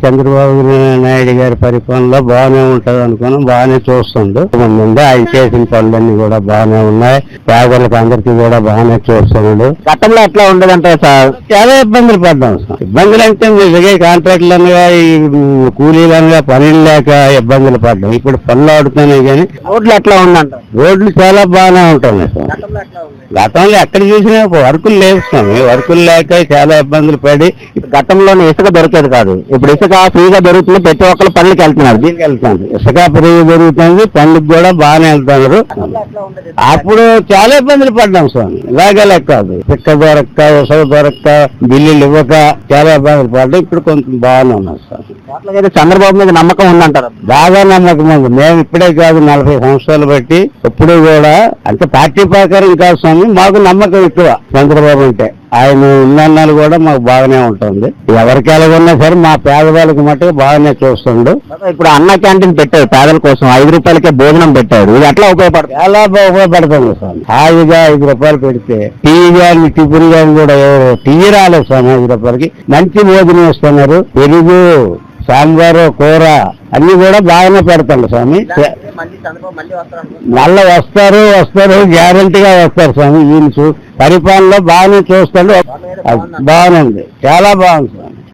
చంద్రబాబు నాయుడు గారి పరిపాలనలో బాగానే ఉంటది అనుకున్నాం, బాగానే చూస్తుండు. ఆయన చేసిన పనులన్నీ కూడా బాగానే ఉన్నాయి, పేదలకు అందరికీ కూడా బాగానే చూస్తున్నాడు. గతంలో ఎట్లా ఉండదంటే సార్ చాలా ఇబ్బందులు పడ్డాం సార్. ఇబ్బందులు అంటే నిజంగా కాంట్రాక్టులు అనగా ఈ కూలీలు అనగా పనులు లేక ఇబ్బందులు పడ్డాం. ఇప్పుడు పనులు ఆడుతున్నాయి కానీ రోడ్లు ఎట్లా ఉందంట? రోడ్లు చాలా బాగానే ఉంటున్నాయి సార్. గతంలో ఎక్కడ చూసినా వర్కులు లేవు స్వామి, వర్కులు లేక చాలా ఇబ్బందులు పడి గతంలోనే ఇసుక దొరికేది కాదు, ఇప్పుడు ఇసుక ఫ్రీగా దొరుకుతుంది, ప్రతి ఒక్కరు పనులకి వెళ్తున్నారు. దీనికి వెళ్తాను, ఇసుక ఫ్రీగా దొరుకుతుంది, పనులకు కూడా బాగానే వెళ్తున్నారు. అప్పుడు చాలా ఇబ్బందులు పడ్డాం స్వామి, ఇలాగే లెక్క ఇసుక దొరక్క, ఇసుక దొరక్క, బిల్లులు ఇవ్వక చాలా ఇబ్బందులు పడ్డాం. ఇప్పుడు కొంచెం బాగానే ఉన్నాం స్వామి. చంద్రబాబు మీద నమ్మకం ఉందంటారు? బాగా నమ్మకం ఉంది. మేము ఇప్పుడే కాదు 40 సంవత్సరాలు బట్టి ఇప్పుడు కూడా అంటే పార్టీ ప్రకారం కాదు స్వామి, మాకు నమ్మకం ఎక్కువ చంద్రబాబు అంటే. ఆయన ఉన్నన్నాళ్ళు కూడా మాకు బాగానే ఉంటుంది. ఎవరికి ఎలాగున్నా సరే మా పేదవాళ్ళకి మట్టుకు బాగానే చూస్తుండు. ఇప్పుడు అన్న క్యాంటీన్ పెట్టాడు, పేదల కోసం 5 రూపాయలకే భోజనం పెట్టాడు. ఇది ఎట్లా ఉపయోగపడుతుంది? చాలా ఉపయోగపడుతుంది స్వామి. హాయిగా 5 రూపాయలు పెడితే టీ కానీ టిఫిన్ కానీ కూడా టీ రాలేదు స్వామి. 5 రూపాయలకి మంచి భోజనం ఇస్తున్నారు. పెరుగు, సాంబారు, కూర అన్ని కూడా బాగానే పెడతాడు స్వామి. మళ్ళీ వస్తారు గ్యారంటీగా వస్తారు స్వామి. ఈయన పరిపాలనలో బాగానే చూస్తాడు, బాగానే ఉంది, చాలా బాగుంది.